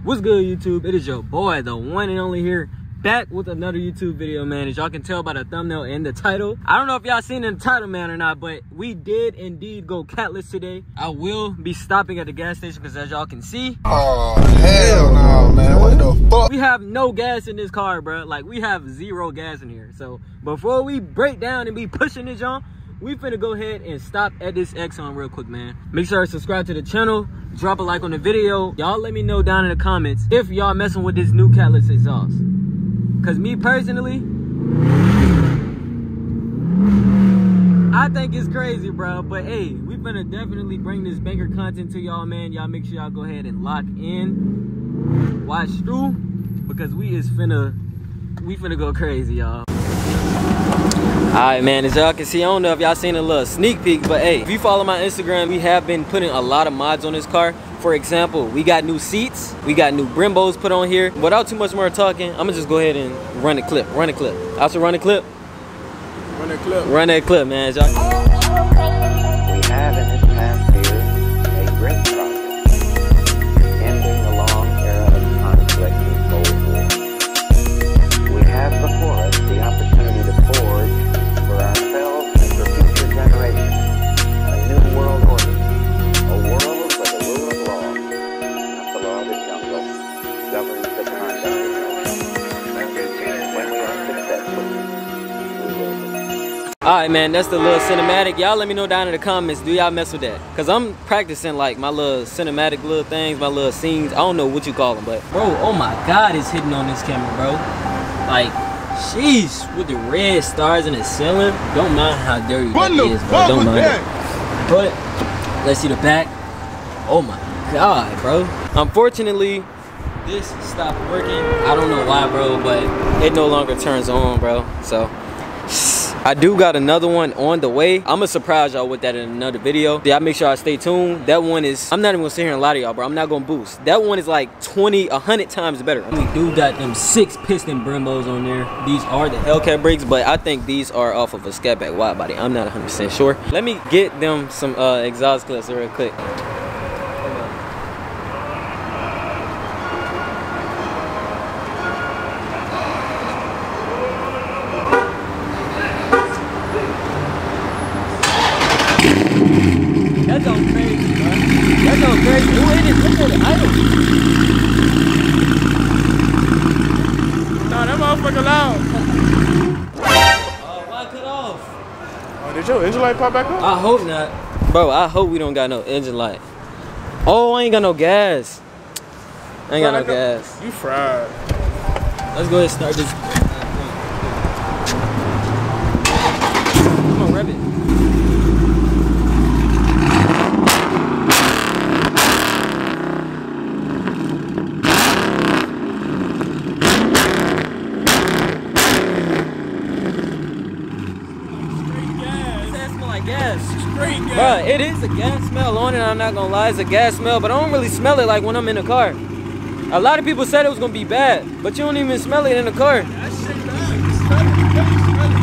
What's good, YouTube? It is your boy, the one and only here, back with another YouTube video, man. As y'all can tell by the thumbnail and the title, I don't know if y'all seen in the title, man, or not, but we did indeed go Catless today. I will be stopping at the gas station because, as y'all can see, oh hell no, man, what the fuck? We have no gas in this car, bro. Like, we have zero gas in here. So before we break down and be pushing this on, we finna go ahead and stop at this Exxon real quick, man. Make sure to subscribe to the channel, drop a like on the video. Y'all let me know down in the comments if y'all messing with this new Catless exhaust. Cause me personally, I think it's crazy, bro. But hey, we finna definitely bring this banger content to y'all, man. Y'all make sure y'all go ahead and lock in, watch through, because we finna go crazy, y'all. Alright, man, as y'all can see, I don't know if y'all seen a little sneak peek, but hey, if you follow my Instagram, we have been putting a lot of mods on this car. For example, we got new seats, we got new Brimbos put on here. Without too much more talking, I'm gonna just go ahead and run the clip. Run the clip. Also run the clip. Run that clip. Run that clip, man. As y'all We have in this past year a great project, ending the long era of conflict and Cold War. We have before us the opportunity to forge for ourselves and for future generations a new world order, a world where the rule of law, not the law of the jungle, governs the conduct of men. When we are successful, we will be. Alright, man, that's the little cinematic. Y'all let me know down in the comments, do y'all mess with that? Cause I'm practicing like my little cinematic little things, my little scenes. I don't know what you call them, but bro, oh my god, it's hitting on this camera, bro. Like, sheesh, with the red stars in the ceiling. Don't mind how dirty that is, bro. Don't mind it. But let's see the back. Oh my god, bro. Unfortunately, this stopped working. I don't know why, bro, but it no longer turns on, bro. So I do got another one on the way. I'm gonna surprise y'all with that in another video. Y'all make sure I stay tuned. That one is, I'm not even gonna sit here and lie to y'all, bro. I'm not gonna boost. That one is like 100 times better. We do got them 6 piston Brimbos on there. These are the Hellcat brakes, but I think these are off of a Scatback wide body. I'm not 100% sure. Let me get them some exhaust clips real quick. That's all crazy, bro. That's all crazy. Ooh, it is. Look at the idle. Nah, that motherfucker loud. Oh, why cut off? Oh, did your engine light pop back up? I hope not. Bro, I hope we don't got no engine light. Oh, I ain't got no gas. I ain't got no gas. You fried. Let's go ahead and start this. Come on, rev it. Bruh, it is a gas smell on it, I'm not gonna lie, it's a gas smell, but I don't really smell it like when I'm in the car. A lot of people said it was gonna be bad, but you don't even smell it in the car. That shit bad. You smell it. You smell it.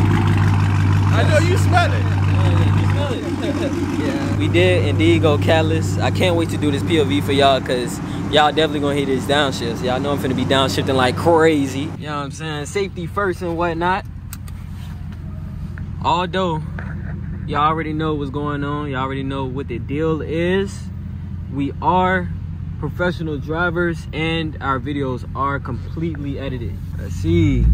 I know you smell it. You smell it. Yeah. We did indeed go Catless. I can't wait to do this POV for y'all, because y'all definitely gonna hit this downshifts. Y'all know I'm finna be downshifting like crazy. You know what I'm saying? Safety first and whatnot. Although y'all already know what's going on. Y'all already know what the deal is. We are professional drivers and our videos are completely edited. Let's see.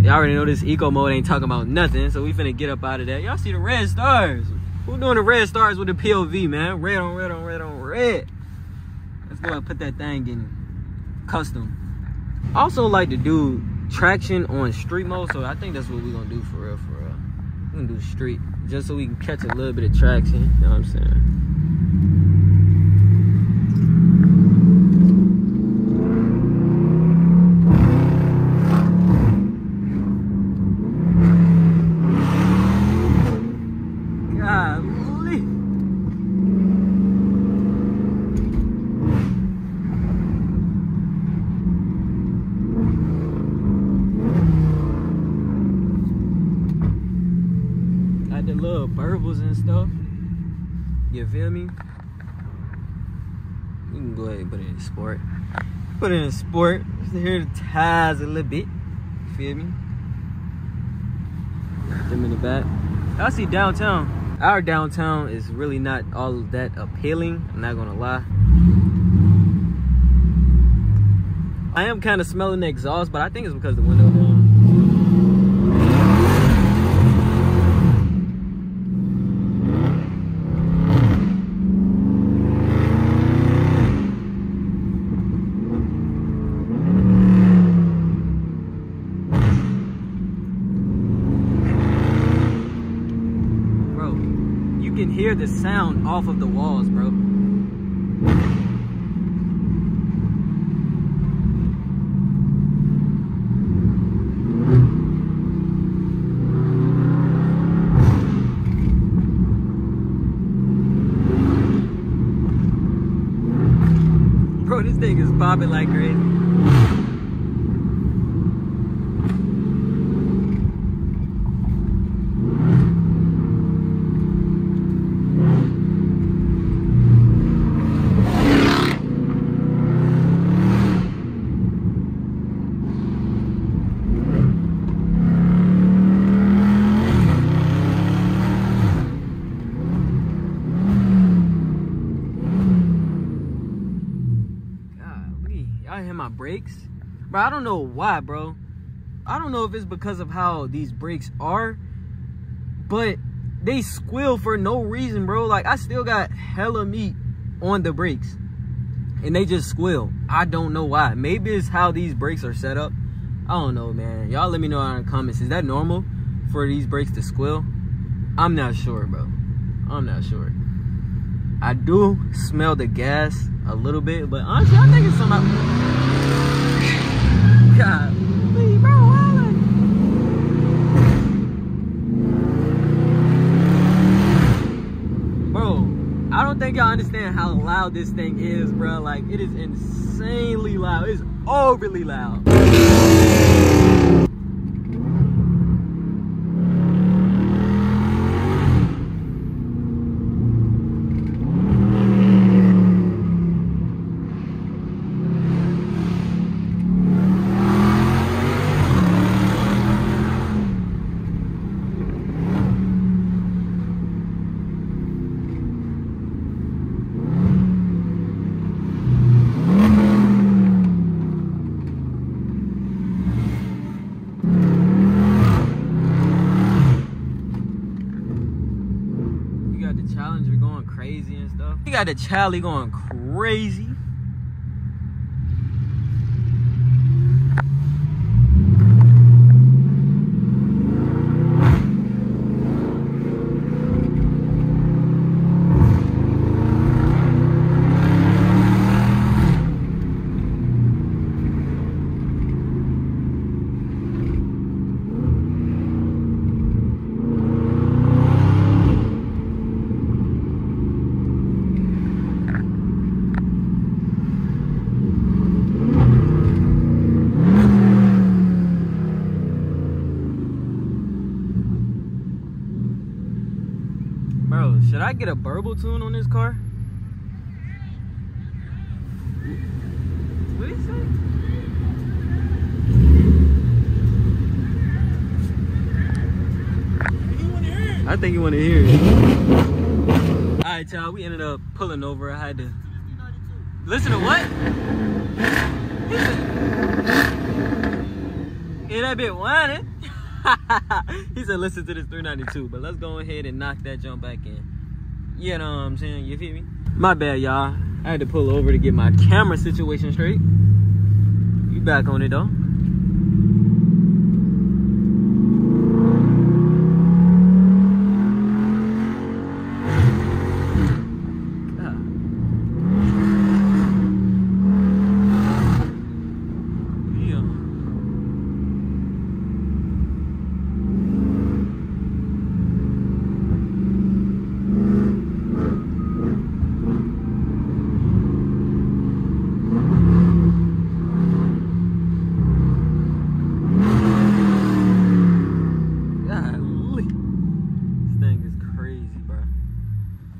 Y'all already know this eco mode ain't talking about nothing, so we finna get up out of that. Y'all see the red stars. Who doing the red stars with the POV, man? Red on red on red on red. Let's go and put that thing in custom. I also like to do traction on street mode, so I think that's what we're gonna do for real, for real. We're gonna do street, just so we can catch a little bit of traction, you know what I'm saying? Golly. Got the little burbles and stuff. You feel me? We can go ahead and put it in sport. Put it in sport. Just to hear the tires a little bit. You feel me? Them in the back. I see downtown. Our downtown is really not all that appealing. I'm not gonna lie. I am kind of smelling the exhaust, but I think it's because the window down. You can hear the sound off of the walls, bro. Bro, this thing is popping like crazy. I hit my brakes, bro. I don't know why, bro. I don't know if it's because of how these brakes are, but they squeal for no reason, bro. Like, I still got hella meat on the brakes and they just squeal. I don't know why. Maybe it's how these brakes are set up. I don't know, man. Y'all let me know in the comments. Is that normal for these brakes to squeal? I'm not sure, bro. I'm not sure. I do smell the gas a little bit, but honestly, I think it's somehow. God, please, bro, bro, I don't think y'all understand how loud this thing is, bro. Like, it is insanely loud. It's overly loud. Challenger going crazy and stuff. You got the Charlie going crazy. Bro, should I get a burble tune on this car? What did he say? I think you want to hear it. Alright, y'all, we ended up pulling over. I had to listen to what? Yeah, that bit whining. He said listen to this 392, but let's go ahead and knock that jump back in. You know what I'm saying? You feel me? My bad, y'all. I had to pull over to get my camera situation straight. You back on it though.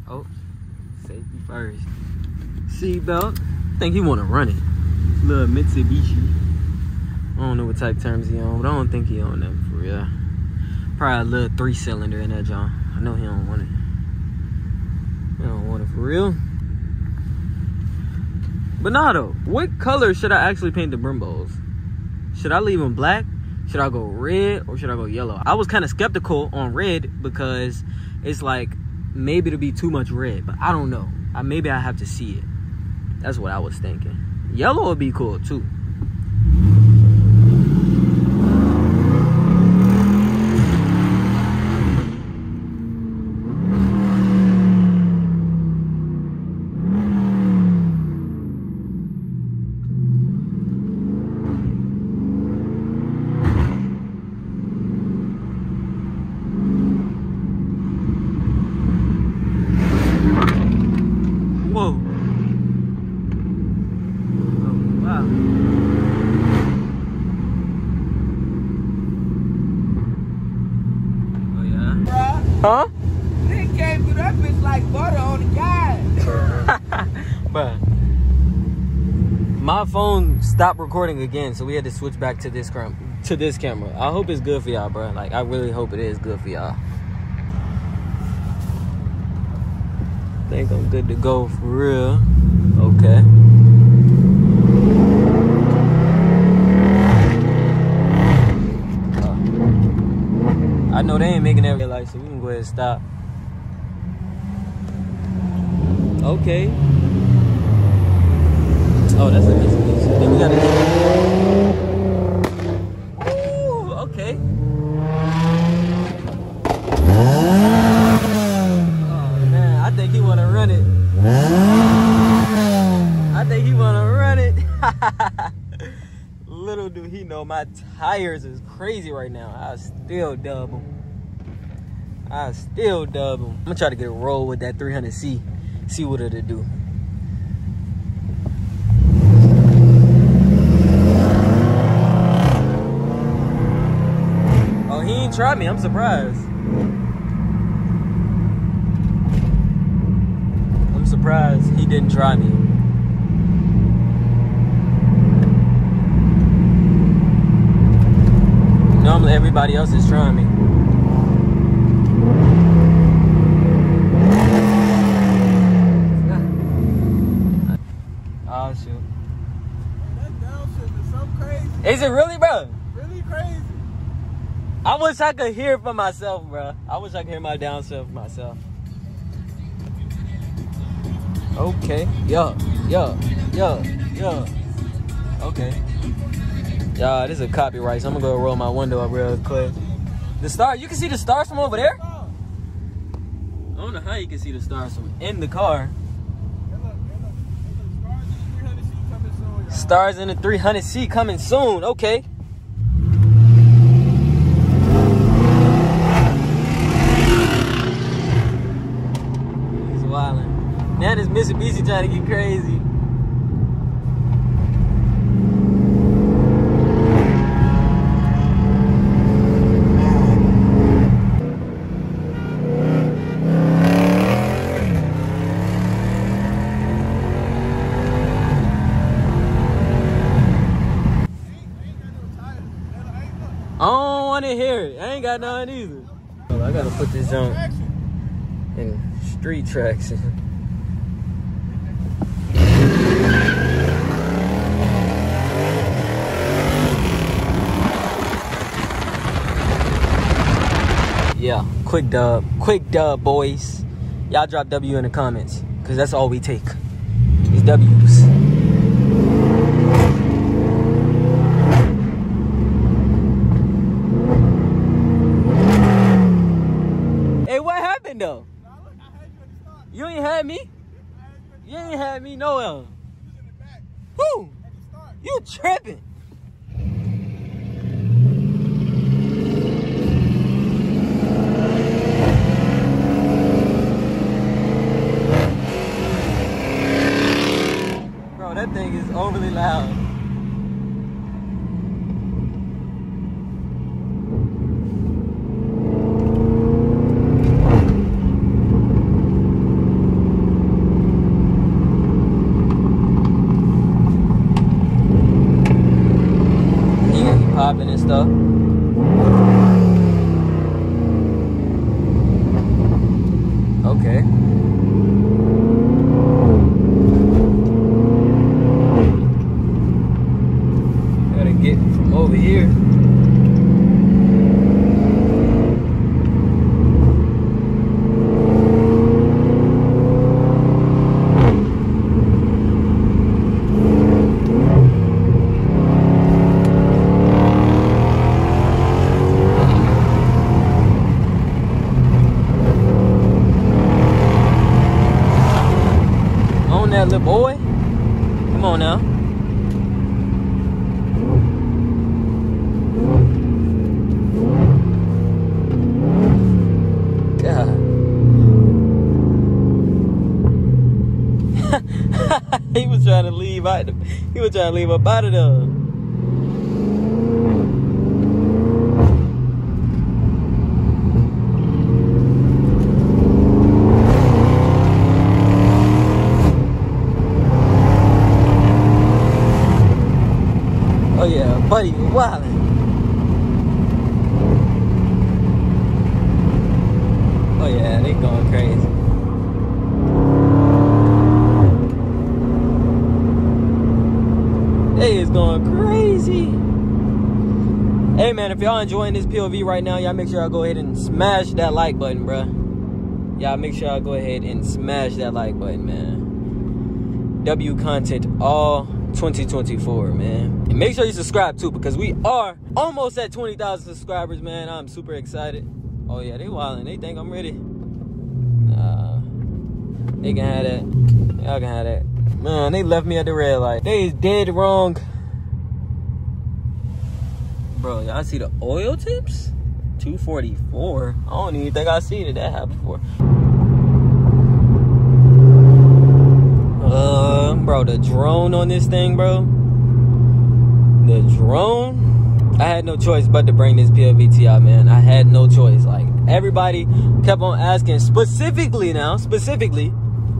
Oh, safety first. Seatbelt. I think he want to run it. Little Mitsubishi. I don't know what type terms he on, but I don't think he on them for real. Probably a little 3-cylinder in that John. I know he don't want it. He don't want it for real. But nah though, what color should I actually paint the Brimbos? Should I leave them black? Should I go red or should I go yellow? I was kind of skeptical on red because it's like maybe it'll be too much red, but I don't know. Maybe I have to see it. That's what I was thinking. Yellow would be cool too. Whoa. Oh, wow. Oh, yeah. Huh? They came through that bitch like butter on the guy. Bruh. My phone stopped recording again, so we had to switch back to this camera. I hope it's good for y'all, bro. Like, I really hope it is good for y'all. Think I'm good to go for real. Okay. I know they ain't making that red light, so we can go ahead and stop. Okay. Oh, that's a Mitsubishi. Then we gotta get. Ooh, okay. I think he wanna run it. I think he wanna run it. Little do he know my tires is crazy right now. I still dub him. I'm gonna try to get a roll with that 300C. See what it'll do. Oh, he ain't tried me. I'm surprised. Surprised he didn't try me. Normally everybody else is trying me. Oh shoot. That downshift is so crazy. Is it really, bro? Really crazy. I wish I could hear it for myself, bro. I wish I could hear my downshift for myself. Okay, yeah. Okay. Yeah, this is a copyright, so I'm gonna go roll my window up real quick. The star, you can see the stars from over there? I don't know how you can see the stars from in the car. Stars in the 300C coming soon, okay. He's wildin'. Now this Mitsubishi trying to get crazy. I don't want to hear it. I ain't got none either. Oh, I gotta put this junk in street traction. Yeah, quick dub, boys. Y'all drop W in the comments, because that's all we take is W's. Hey, what happened though? You ain't had me? You ain't had me nowhere. Who? You tripping? That thing is overly loud. Okay. Gotta get from over here. That little boy, come on now. God. He was trying to leave out. He was trying to leave up out of there. Oh yeah, buddy, you're wildin'. Oh yeah, they going crazy. They is going crazy. Hey man, if y'all enjoying this POV right now, y'all make sure y'all go ahead and smash that like button, bruh. Y'all make sure y'all go ahead and smash that like button, man. W content all 2024, man. And make sure you subscribe too, because we are almost at 20,000 subscribers, man. I'm super excited. Oh yeah, they wildin'. They think I'm ready. They can have that. Y'all can have that. Man, they left me at the red light. They is dead wrong. Bro, y'all see the oil tips? 244. I don't even think I seen it that high before. Bro, the drone on this thing, bro. The drone. I had no choice but to bring this POV to y'all, man. I had no choice. Like, everybody kept on asking specifically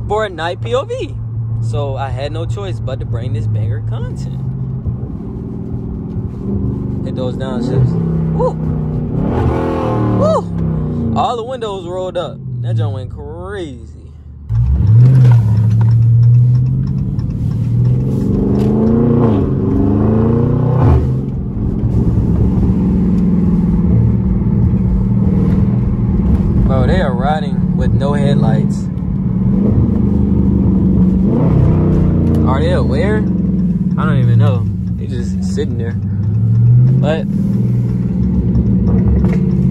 for a night POV. So I had no choice but to bring this banger content. Hit those downshifts. Woo! Woo! All the windows rolled up. That joint went crazy. Bro, they are riding with no headlights. Are they aware? I don't even know. They just sitting there. But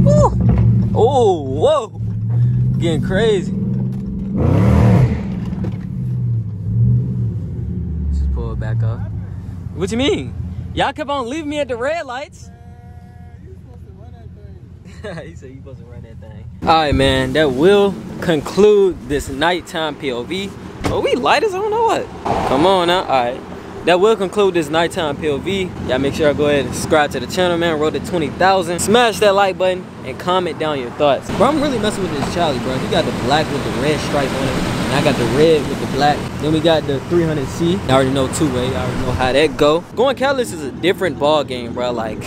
woo! Oh, whoa! Getting crazy. Just pull it back up. What you mean? Y'all kept on leaving me at the red lights. He said you supposed to run that thing. Alright, man, that will conclude this nighttime POV. Oh, we light as I don't know what. Come on now. Alright. That will conclude this nighttime POV. Y'all make sure y'all go ahead and subscribe to the channel, man. Road to 20,000. Smash that like button and comment down your thoughts. Bro, I'm really messing with this Charlie, bro. He got the black with the red stripe on it. And I got the red with the black. Then we got the 300C. I already know two-way. I already know how that go. Going Catless is a different ball game, bro. Like,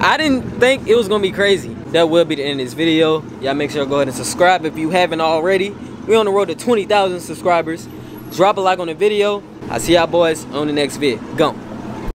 I didn't think it was gonna be crazy. That will be the end of this video. Y'all make sure to go ahead and subscribe if you haven't already. We're on the road to 20,000 subscribers. Drop a like on the video. I'll see y'all boys on the next vid. Go.